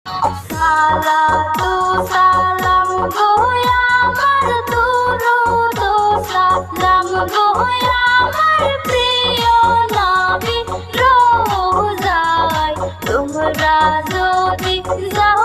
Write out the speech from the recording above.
সালাতু সালাম গো আমার দুরূদ ও সালাম গো আমার প্রিয় নবী রোজায় তোমরা যদি যাও